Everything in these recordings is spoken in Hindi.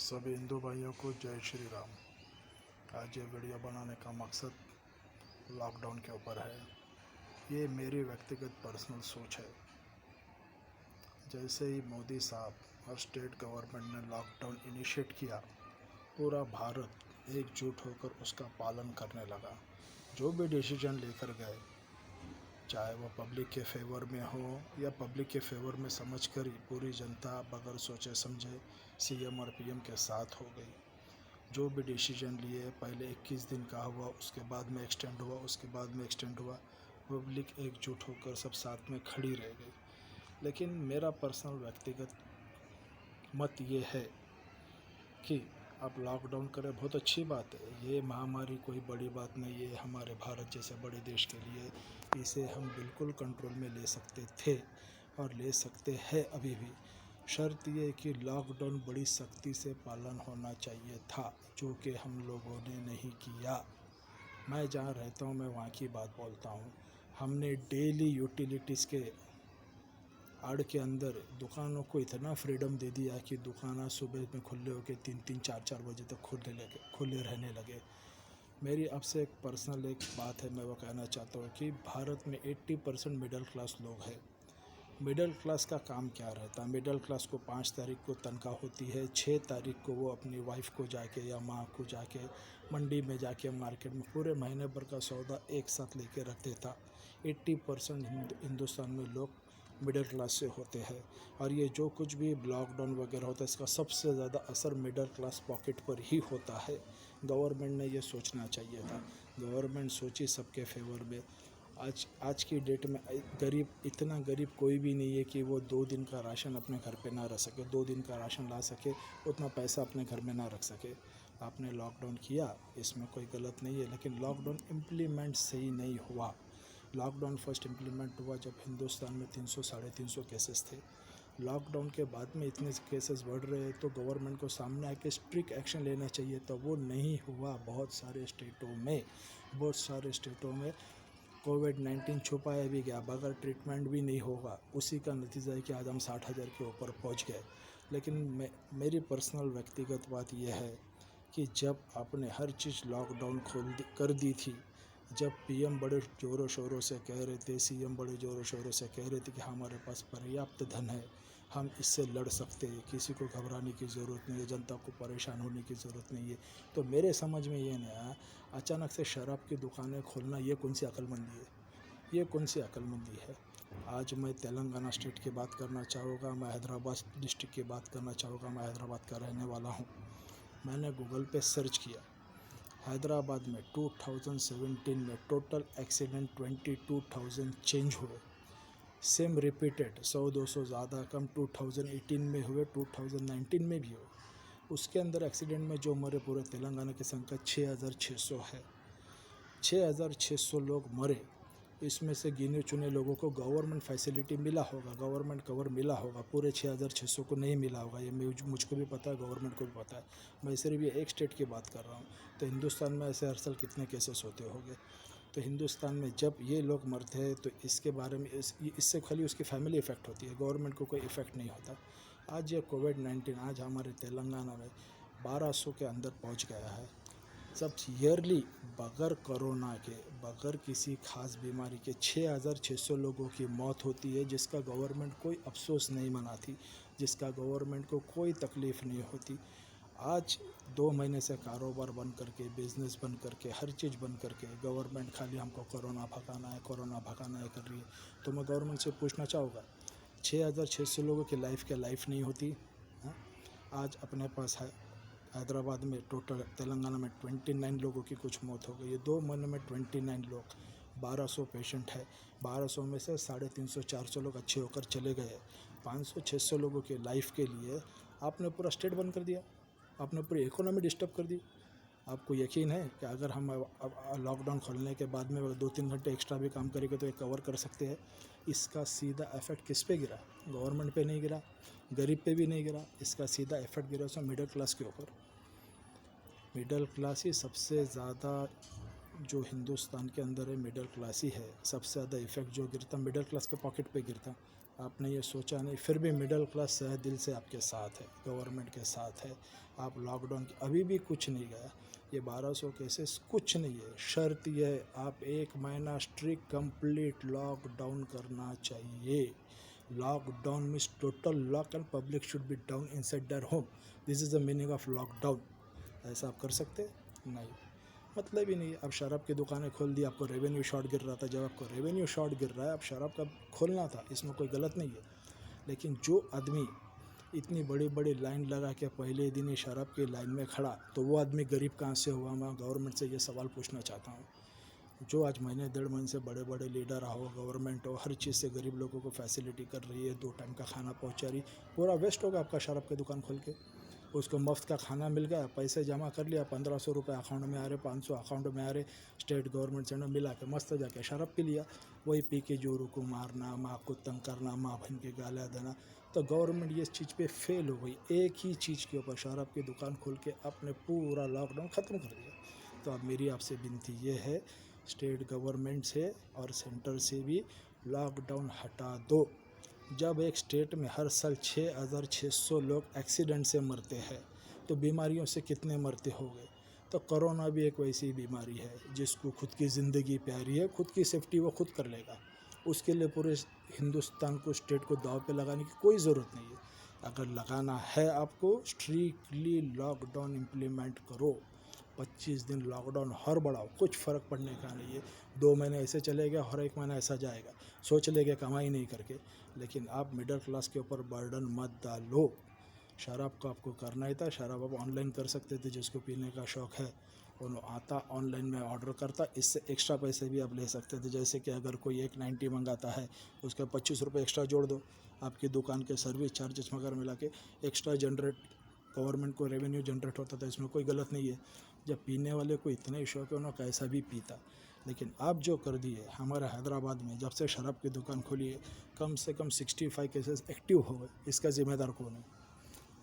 सभी हिंदू भाइयों को जय श्री राम। आज ये वीडियो बनाने का मकसद लॉकडाउन के ऊपर है। ये मेरी व्यक्तिगत पर्सनल सोच है। जैसे ही मोदी साहब और स्टेट गवर्नमेंट ने लॉकडाउन इनिशिएट किया, पूरा भारत एकजुट होकर उसका पालन करने लगा। जो भी डिसीजन लेकर गए, चाहे वो पब्लिक के फेवर में हो या पब्लिक के फेवर में समझकर ही पूरी जनता बगैर सोचे समझे सीएम और पीएम के साथ हो गई। जो भी डिसीजन लिए, पहले 21 दिन का हुआ, उसके बाद में एक्सटेंड हुआ, उसके बाद में एक्सटेंड हुआ, पब्लिक एकजुट होकर सब साथ में खड़ी रह गई। लेकिन मेरा पर्सनल व्यक्तिगत मत ये है कि आप लॉकडाउन करें, बहुत अच्छी बात है। ये महामारी कोई बड़ी बात नहीं है हमारे भारत जैसे बड़े देश के लिए। इसे हम बिल्कुल कंट्रोल में ले सकते थे और ले सकते हैं अभी भी। शर्त ये है कि लॉकडाउन बड़ी सख्ती से पालन होना चाहिए था, जो कि हम लोगों ने नहीं किया। मैं जहाँ रहता हूँ, मैं वहाँ की बात बोलता हूँ। हमने डेली यूटिलिटीज़ के आड़ के अंदर दुकानों को इतना फ्रीडम दे दिया कि दुकान सुबह में खुले होकर 3-4 बजे तक खुले रहने लगे। मेरी आपसे एक पर्सनल एक बात है, मैं वो कहना चाहता हूँ कि भारत में 80% मिडिल क्लास लोग हैं। मिडिल क्लास का काम क्या रहता है? मिडिल क्लास को 5 तारीख को तनख्वाह होती है, 6 तारीख को वो अपनी वाइफ को जाके या माँ को जाके मंडी में जाके मार्केट में पूरे महीने भर का सौदा एक साथ लेके रख देता। 80% हिंदुस्तान में लोग मिडिल क्लास से होते हैं। और ये जो कुछ भी लॉकडाउन वगैरह होता है, इसका सबसे ज़्यादा असर मिडिल क्लास पॉकेट पर ही होता है। गवर्नमेंट ने ये सोचना चाहिए था। गवर्नमेंट सोची सबके फेवर में। आज की डेट में गरीब, इतना गरीब कोई भी नहीं है कि वो 2 दिन का राशन अपने घर पे ना रख सके, 2 दिन का राशन ला सके, उतना पैसा अपने घर में ना रख सके। आपने लॉकडाउन किया, इसमें कोई गलत नहीं है, लेकिन लॉकडाउन इम्प्लीमेंट सही नहीं हुआ। लॉकडाउन फर्स्ट इम्प्लीमेंट हुआ जब हिंदुस्तान में 300-350 केसेस थे। लॉकडाउन के बाद में इतने केसेस बढ़ रहे हैं, तो गवर्नमेंट को सामने आके स्ट्रिक्ट एक्शन लेना चाहिए था। वो नहीं हुआ। बहुत सारे स्टेटों में कोविड-19 छुपाया भी गया, बगैर ट्रीटमेंट भी नहीं होगा। उसी का नतीजा है कि आज हम 60,000 के ऊपर पहुंच गए। लेकिन मेरी पर्सनल व्यक्तिगत बात यह है कि जब आपने हर चीज़ लॉकडाउन कर दी थी, जब पीएम बड़े ज़ोरों शोरों से कह रहे थे, सीएम बड़े ज़ोरों शोरों से कह रहे थे कि हमारे पास पर्याप्त धन है, हम इससे लड़ सकते हैं, किसी को घबराने की ज़रूरत नहीं है, जनता को परेशान होने की ज़रूरत नहीं है, तो मेरे समझ में ये नहीं आया अचानक से शराब की दुकानें खोलना, ये कौन सी अक्लमंदी है? ये कौन सी अक्लमंदी है? आज मैं तेलंगाना स्टेट की बात करना चाहूँगा, मैं हैदराबाद डिस्ट्रिक्ट की बात करना चाहूँगा। मैं हैदराबाद का रहने वाला हूँ। मैंने गूगल पे सर्च किया, हैदराबाद में 2017 में टोटल एक्सीडेंट 22,000 चेंज हुए। सेम रिपीटेड 100-200 ज़्यादा कम 2018 में हुए, 2019 में भी हुए। उसके अंदर एक्सीडेंट में जो मरे, पूरे तेलंगाना की संख्या 6,600 है। 6,600 लोग मरे। इसमें से गिने चुने लोगों को गवर्नमेंट फैसिलिटी मिला होगा, गवर्नमेंट कवर मिला होगा, पूरे 6,600 को नहीं मिला होगा। ये मुझको भी पता है, गवर्नमेंट को भी पता है। मैं सिर्फ ये एक स्टेट की बात कर रहा हूँ। तो हिंदुस्तान में ऐसे हर साल कितने केसेस होते होंगे? तो हिंदुस्तान में जब ये लोग मरते हैं, तो इसके बारे में इससे खाली उसकी फैमिली इफ़ेक्ट होती है, गवर्नमेंट को कोई इफ़ेक्ट नहीं होता। आज ये कोविड-19 आज हमारे तेलंगाना में 1200 के अंदर पहुँच गया है। सब ईयरली बगैर कोरोना के, बगैर किसी खास बीमारी के 6,600 लोगों की मौत होती है, जिसका गवर्नमेंट कोई अफसोस नहीं मनाती, जिसका गवर्नमेंट को कोई तकलीफ़ नहीं होती। आज 2 महीने से कारोबार बंद करके, बिज़नेस बंद करके, हर चीज़ बंद करके गवर्नमेंट खाली हमको कोरोना भगाना है कर रही है। तो मैं गवर्नमेंट से पूछना चाहूँगा, 6,600 लोगों की लाइफ नहीं होती? हाँ? आज अपने पास है हैदराबाद में टोटल तेलंगाना में 29 लोगों की कुछ मौत हो गई है। 2 महीने में 29 लोग, 1200 पेशेंट है। 1200 में से 350-400 लोग अच्छे होकर चले गए। 500-600 लोगों के लाइफ के लिए आपने पूरा स्टेट बंद कर दिया, आपने पूरी इकोनॉमी डिस्टर्ब कर दी। आपको यकीन है कि अगर हम अब लॉकडाउन खोलने के बाद में 2-3 घंटे एक्स्ट्रा भी काम करेंगे तो ये कवर कर सकते हैं? इसका सीधा इफेक्ट किस पे गिरा? गवर्नमेंट पे नहीं गिरा, गरीब पे भी नहीं गिरा। इसका सीधा इफेक्ट गिरा उसमें मिडिल क्लास के ऊपर। मिडिल क्लास ही सबसे ज़्यादा, जो हिंदुस्तान के अंदर है मिडिल क्लास ही है। सबसे ज़्यादा इफेक्ट जो गिरता मिडिल क्लास के पॉकेट पे गिरता। आपने ये सोचा नहीं, फिर भी मिडिल क्लास है दिल से आपके साथ है, गवर्नमेंट के साथ है। आप लॉकडाउन अभी भी कुछ नहीं गया, ये 1200 केसेस कुछ नहीं है। शर्त ये है आप 1 महीना स्ट्रिक्ट कंप्लीट लॉकडाउन करना चाहिए। Lockdown means total lock and public should be down inside their home, this is the meaning of lockdown. ऐसा आप कर सकते नहीं, मतलब ही नहीं। अब शराब की दुकानें खोल दी, आपको रेवेन्यू शॉर्ट गिर रहा था, जब आपको रेवेन्यू शॉर्ट गिर रहा है अब शराब का खोलना था, इसमें कोई गलत नहीं है। लेकिन जो आदमी इतनी बड़ी बड़ी लाइन लगा के पहले दिन ही शराब की लाइन में खड़ा, तो वो आदमी गरीब कहाँ से हुआ? मैं गवर्नमेंट से ये सवाल पूछना चाहता हूँ। जो आज महीने 1.5 महीने से बड़े बड़े लीडर हो, गवर्नमेंट हो, हर चीज़ से गरीब लोगों को फैसिलिटी कर रही है, 2 टाइम का खाना पहुँचा रही, पूरा वेस्ट होगा आपका शराब की दुकान खोल के। उसको मुफ्त का खाना मिल गया, पैसे जमा कर लिया, 1500 रुपये अकाउंट में आ रहे, 500 अकाउंट में आ रहे, स्टेट गवर्नमेंट से मिला के मस्त जाके शराब पी लिया। वही पी के जोरों को मारना, माँ को तंग करना, माँ बहन के गालियाँ देना। तो गवर्नमेंट ये चीज़ पे फेल हो गई, एक ही चीज़ के ऊपर शराब की दुकान खोल के आपने पूरा लॉकडाउन ख़त्म कर दिया। तो अब मेरी आपसे विनती ये है, स्टेट गवर्नमेंट से और सेंटर से भी लॉकडाउन हटा दो। जब एक स्टेट में हर साल 6,600 लोग एक्सीडेंट से मरते हैं, तो बीमारियों से कितने मरते होंगे? तो कोरोना भी एक वैसी बीमारी है, जिसको खुद की ज़िंदगी प्यारी है, खुद की सेफ्टी वो खुद कर लेगा। उसके लिए पूरे हिंदुस्तान को, स्टेट को दाव पे लगाने की कोई ज़रूरत नहीं है। अगर लगाना है आपको, स्ट्रिक्टली लॉकडाउन इम्प्लीमेंट करो। 25 दिन लॉकडाउन हर बढ़ाओ, कुछ फ़र्क पड़ने का नहीं है। 2 महीने ऐसे चलेगा, हर 1 महीना ऐसा जाएगा, सोच लेंगे कमाई नहीं करके। लेकिन आप मिडिल क्लास के ऊपर बर्डन मत डालो। शराब को आपको करना ही था, शराब आप ऑनलाइन कर सकते थे, जिसको पीने का शौक़ है वो आता ऑनलाइन में ऑर्डर करता, इससे एक्स्ट्रा पैसे भी आप ले सकते थे। जैसे कि अगर कोई 190 मंगाता है, उसके 25 रुपये एक्स्ट्रा जोड़ दो, आपकी दुकान के सर्विस चार्जेस वगैरह मिला के एक्स्ट्रा जनरेट, गवर्नमेंट को रेवेन्यू जनरेट होता था, इसमें कोई गलत नहीं है। जब पीने वाले को इतने ही शौक है, उन्होंने कैसा भी पीता। लेकिन आप जो कर दिए, हमारे हैदराबाद में जब से शराब की दुकान खोली है, कम से कम 65 केसेस एक्टिव हो गए। इसका ज़िम्मेदार कौन है?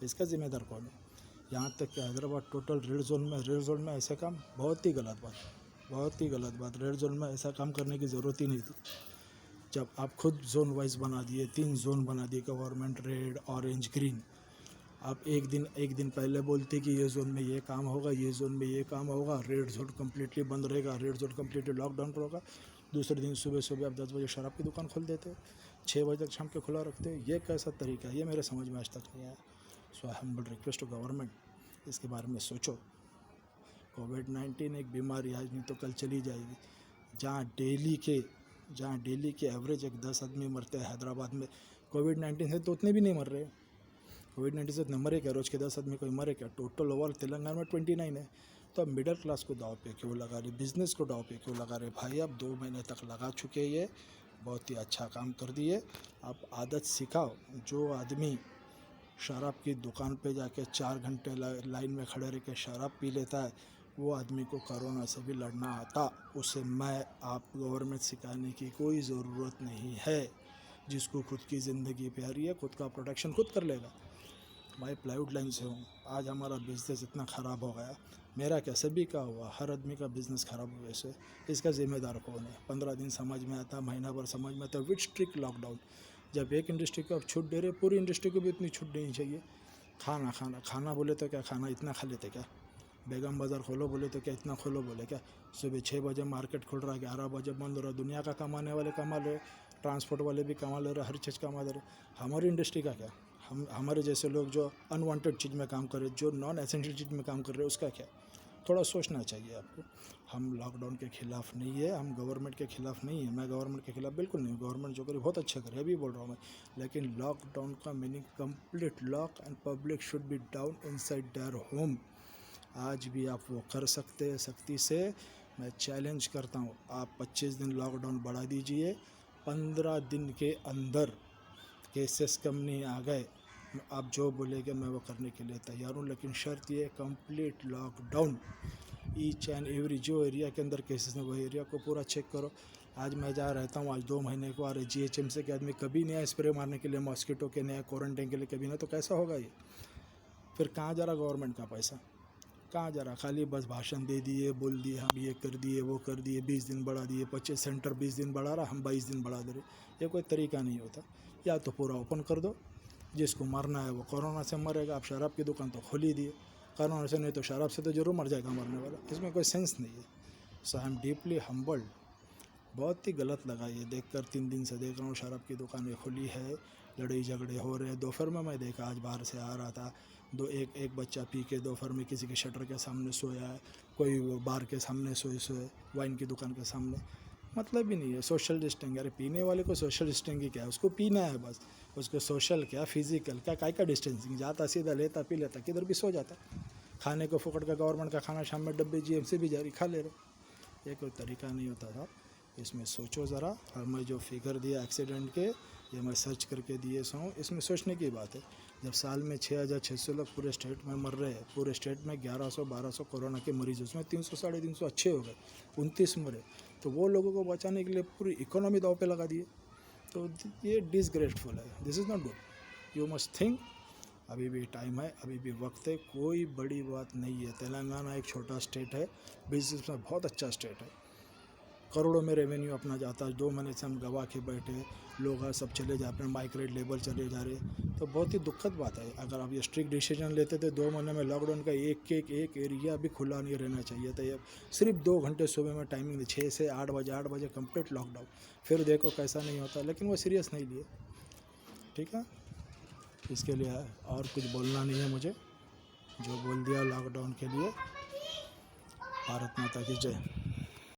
इसका ज़िम्मेदार कौन है? यहाँ तक कि हैदराबाद टोटल रेड जोन में ऐसा काम बहुत ही गलत बात, बहुत ही गलत बात। रेड जोन में ऐसा काम करने की ज़रूरत ही नहीं थी। जब आप खुद जोन वाइज बना दिए, 3 जोन बना दिए गवर्नमेंट, रेड, ऑरेंज, ग्रीन। आप एक दिन पहले बोलते कि ये जोन में ये काम होगा, ये जोन में ये काम होगा, रेड जोन कम्प्लीटली बंद रहेगा, रेड जोन कम्प्लीटली लॉकडाउन होगा। दूसरे दिन सुबह आप 10 बजे शराब की दुकान खोल देते, 6 बजे तक शाम के खुला रखते। ये कैसा तरीका है? ये मेरे समझ में आज तक नहीं आया। सो आई हम्बल रिक्वेस्ट टू गवर्नमेंट, इसके बारे में सोचो। कोविड-19 एक बीमारी आज नहीं तो कल चली जाएगी। जहाँ डेली के एवरेज एक 10 आदमी मरते हैं हैदराबाद में, कोविड-19 से तो उतने भी नहीं मर रहे। कोविड-19 से उतने मरे क्या? रोज़ के 10 आदमी कोई मरे क्या? टोटल ओवर तेलंगाना में 29 है। तो अब मिडिल क्लास को दाव पे क्यों लगा रहे? बिज़नेस को दाव पे क्यों लगा रहे? भाई अब 2 महीने तक लगा चुके, ये बहुत ही अच्छा काम कर दिए। आप आदत सिखाओ। जो आदमी शराब की दुकान पे जाके 4 घंटे लाइन में खड़े रह के शराब पी लेता है, वो आदमी को कोरोना से भी लड़ना आता। उसे मैं आप गवर्नमेंट सिखाने की कोई ज़रूरत नहीं है। जिसको खुद की ज़िंदगी प्यारी है, खुद का प्रोटेक्शन खुद कर लेगा। मैं प्लाईवुड लाइन से हूँ, आज हमारा बिज़नेस इतना ख़राब हो गया। मेरा क्या, सभी का हुआ, हर आदमी का बिज़नेस ख़राब हुआ। वैसे इसका ज़िम्मेदार कौन है? 15 दिन समझ में आता, महीना भर समझ में आता, विद स्ट्रिक्ट लॉकडाउन। जब एक इंडस्ट्री को आप छूट दे रहे, पूरी इंडस्ट्री को भी इतनी छूट देनी चाहिए। खाना बोले तो क्या, खाना इतना खा लेते क्या? बेगम बाज़ार खोलो बोले तो क्या इतना खोलो बोले क्या? सुबह 6 बजे मार्केट खुल रहा है, 11 बजे बंद हो रहा है। दुनिया का कमाने वाले कमा ले, ट्रांसपोर्ट वाले भी कमा ले रहे, हर चीज़ कमा ले रहे। हमारी इंडस्ट्री का क्या? हमारे जैसे लोग जो अनवांटेड चीज़ में काम कर रहे, जो नॉन एसेंशियल चीज़ में काम कर रहे हैं, उसका क्या? थोड़ा सोचना चाहिए आपको। हम लॉकडाउन के ख़िलाफ़ नहीं है, हम गवर्नमेंट के ख़िलाफ़ नहीं है। मैं गवर्नमेंट के ख़िलाफ़ बिल्कुल नहीं हूँ। गवर्नमेंट जो करे बहुत अच्छा करे, अभी बोल रहा हूँ मैं। लेकिन लॉकडाउन का meaning complete lock and public should be down inside their home. आज भी आप वो कर सकते हैं सख्ती से। मैं चैलेंज करता हूँ, आप 25 दिन लॉकडाउन बढ़ा दीजिए। 15 दिन के अंदर केसेस कम नहीं आ गए, आप जो बोलेंगे मैं वो करने के लिए तैयार हूँ। लेकिन शर्त ये, complete lockdown. Each and every जो एरिया के अंदर केसेस हैं, वो एरिया को पूरा चेक करो। आज मैं जहाँ रहता हूँ, आज 2 महीने को आ रहे, GHMC के आदमी कभी नहीं आए स्प्रे मारने के लिए, मॉस्किटो के नहीं, क्वारंटाइन के लिए कभी नहीं। तो कैसा होगा ये? फिर कहाँ जा रहा गवर्नमेंट का पैसा? कहाँ जा रहा, खाली बस भाषण दे दिए, बोल दिए हम ये कर दिए वो कर दिए, 20 दिन बढ़ा दिए, 25 सेंटर 20 दिन बढ़ा रहा, हम 22 दिन बढ़ा दे रहे। ये कोई तरीका नहीं होता। या तो पूरा ओपन कर दो, जिसको मरना है वो कोरोना से मरेगा। आप शराब की दुकान तो खोल ही दिए, कोरोना से नहीं तो शराब से तो जरूर मर जाएगा मरने वाला, इसमें कोई सेंस नहीं है। सो आई एम डीपली हम्बल्ड। बहुत ही गलत लगा ये देखकर, 3 दिन से देख रहा हूँ शराब की दुकानें खुली है, लड़ाई झगड़े हो रहे हैं। दोपहर में मैं देखा, आज बाहर से आ रहा था, एक बच्चा पी के दोपहर में किसी के शटर के सामने सोया है, कोई बार के सामने सोए वाइन की दुकान के सामने। मतलब ही नहीं है सोशल डिस्टेंस। अरे पीने वाले को सोशल डिस्टेंसिंग क्या है, उसको पीना है बस, उसको सोशल क्या फिजिकल क्या काय का डिस्टेंसिंग, जाता सीधा लेता पी लेता, किधर भी सो जाता। खाने को फुकट का गवर्नमेंट का खाना शाम में डब्बे जीएमसी भी जारी खा ले रहे। ये कोई तरीका नहीं होता था। इसमें सोचो ज़रा। और मैं जो फिगर दिया एक्सीडेंट के, ये मैं सर्च करके दिए हूँ, इसमें सोचने की बात है। जब साल में 6,600 लोग पूरे स्टेट में मर रहे हैं, पूरे स्टेट में 1100-1200 कोरोना के मरीज, उसमें 300-350 अच्छे हो गए, 29 मरे, तो वो लोगों को बचाने के लिए पूरी इकोनॉमी दाव पे लगा दिए। तो ये डिसग्रेसफुल है, this is not good. You must think. अभी भी टाइम है, अभी भी वक्त है, कोई बड़ी बात नहीं है। तेलंगाना एक छोटा स्टेट है, बिजनेस में बहुत अच्छा स्टेट है, करोड़ों में रेवेन्यू अपना जाता है। 2 महीने से हम गवा के बैठे, लोग सब चले जा रहे, माइग्रेट लेबर चले जा रहे, तो बहुत ही दुखद बात है। अगर आप ये स्ट्रिक्ट डिसीजन लेते थे 2 महीने में, लॉकडाउन का एक एरिया भी खुला नहीं रहना चाहिए था। ये सिर्फ 2 घंटे सुबह में टाइमिंग, 6 से 8 बजे कंप्लीट लॉकडाउन। फिर देखो कैसा नहीं होता, लेकिन वो सीरियस नहीं लिए। ठीक है, इसके लिए और कुछ बोलना नहीं है मुझे, जो बोल दिया लॉकडाउन के लिए। भारत माता की जय।